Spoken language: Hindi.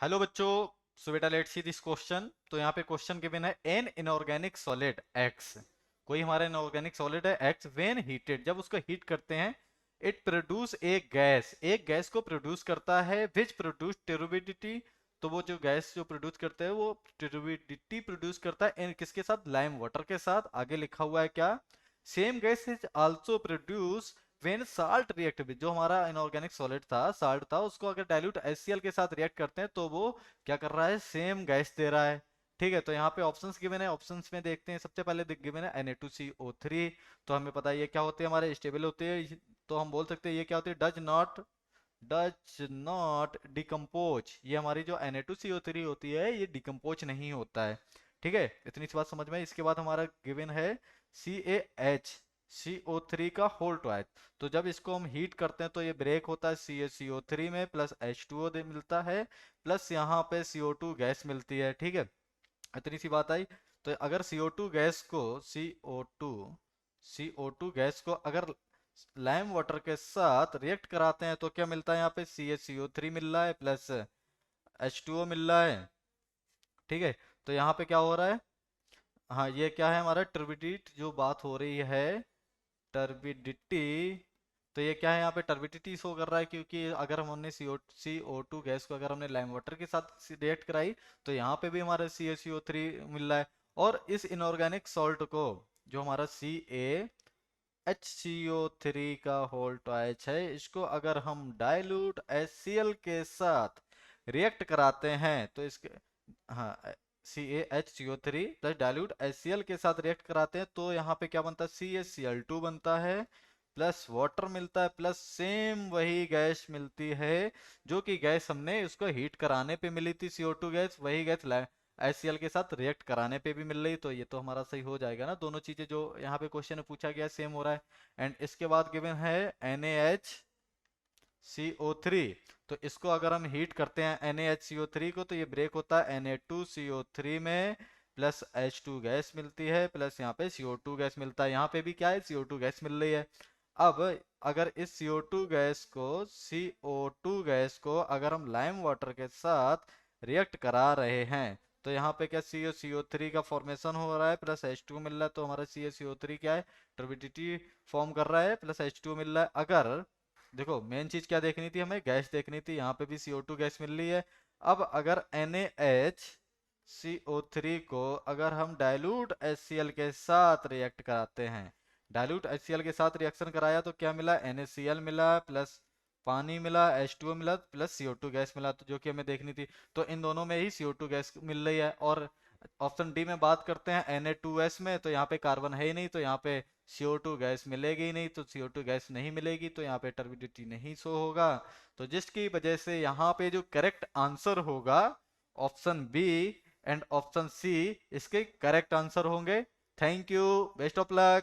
हेलो बच्चों। सो बेटा लेट्स सी दिस क्वेश्चन। तो यहाँ पे क्वेश्चन गिवन है एन इनऑर्गेनिक सॉलिड एक्स। कोई हमारा इनऑर्गेनिक सॉलिड है एक्स, व्हेन हीटेड, जब उसको हीट करते हैं, इट प्रोड्यूस एक गैस को प्रोड्यूस करता है विच प्रोड्यूस ट्यूबिडिटी। तो वो जो गैस जो प्रोड्यूस करता है वो ट्यूबिडिटी प्रोड्यूस करता है इन किसके साथ, लाइम वाटर के साथ। आगे लिखा हुआ है क्या, same gas is also produce when salt react with, जो हमारा इनऑर्गेनिक सॉलिड था, साल्ट था, उसको अगर डाइल्यूट HCl के साथ रिएक्ट करते हैं तो वो क्या कर रहा है, सेम गैस दे रहा है। ठीक है, तो यहाँ पे ऑप्शंस गिवन है, ऑप्शंस में देखते हैं। सबसे पहले गिवन है Na2CO3। तो हमें पता है ये क्या होते हैं, हमारे स्टेबल होते हैं। तो हम बोल सकते हैं ये क्या होती है, डज नॉट डिकम्पोज। ये हमारी जो Na2CO3 होती है ये डिकम्पोज नहीं होता है। ठीक है, इतनी सी बात समझ में। इसके बाद हमारा गिवन है CaHCO3 का होल ट्वाइस। तो जब इसको हम हीट करते हैं तो ये ब्रेक होता है CaCO3 में, प्लस H2O मिलता है, प्लस यहाँ पे CO2 गैस मिलती है। ठीक है, इतनी सी बात आई। तो अगर CO2 गैस को अगर लाइम वाटर के साथ रिएक्ट कराते हैं तो क्या मिलता है, यहाँ पे CaCO3 मिल रहा है, प्लस H2O मिल रहा है। ठीक है, तो यहाँ पे क्या हो रहा है, हाँ ये क्या है हमारा टर्बिडिटी जो बात हो रही है, टर्बिडिटी। तो ये क्या है, यहाँ पे टर्बिडिटी शो कर रहा है, क्योंकि अगर हमने CO2 गैस को अगर हमने लाइम वाटर के साथ रिएक्ट कराई तो यहाँ पे भी हमारा CaCO3 मिल रहा है। और इस इनऑर्गेनिक सॉल्ट को, जो हमारा HCO3 का होल ट्वाइस है, इसको अगर हम डाइल्यूट HCl के साथ रिएक्ट कराते हैं तो इसके, हाँ, CaHCO3 प्लस डाइल्यूट HCl के साथ रिएक्ट कराते हैं तो यहाँ पे क्या बनता है, CaCl2 बनता है, प्लस वाटर मिलता है, प्लस सेम वही गैस मिलती है जो कि गैस हमने उसको हीट कराने पे मिली थी, CO2 गैस, वही गैस HCl के साथ रिएक्ट कराने पे भी मिल रही। तो ये तो हमारा सही हो जाएगा ना, दोनों चीजें जो यहाँ पे क्वेश्चन में पूछा गया सेम हो रहा है। एंड इसके बाद गिवन है NaHCO3। तो इसको अगर हम हीट करते हैं NaHCO3 को तो ये ब्रेक होता है Na2CO3 में, प्लस H2 गैस मिलती है, प्लस यहाँ पे CO2 गैस मिलता है। यहाँ पे भी क्या है, CO2 गैस मिल रही है। अब अगर इस CO2 गैस को अगर हम लाइम वाटर के साथ रिएक्ट करा रहे हैं तो यहाँ पे क्या CaCO3 का फॉर्मेशन हो रहा है, प्लस H2 मिल रहा है। तो हमारा CaCO3 क्या है, टर्बिडिटी फॉर्म कर रहा है, प्लस H2 मिल रहा है। अगर देखो मेन चीज क्या देखनी थी, हमें गैस देखनी थी, यहाँ पे भी CO2 गैस मिल रही है। अब अगर NaHCO3 को अगर हम डाइल्यूट HCl के साथ रिएक्ट कराते हैं, डाइल्यूट HCl के साथ रिएक्शन कराया तो क्या मिला, NaCl मिला, प्लस पानी मिला, H2O मिला, प्लस CO2 गैस मिला, तो जो कि हमें देखनी थी। तो इन दोनों में ही CO2 गैस मिल रही है। और ऑप्शन डी में बात करते हैं Na2S में, तो यहाँ पे कार्बन है ही नहीं, तो यहाँ पे CO2 गैस मिलेगी ही नहीं। तो CO2 गैस नहीं मिलेगी तो यहाँ पे टर्बिडिटी नहीं शो होगा। तो जिसकी वजह से यहाँ पे जो करेक्ट आंसर होगा, option B and option C इसके करेक्ट आंसर होंगे। Thank you, best of luck.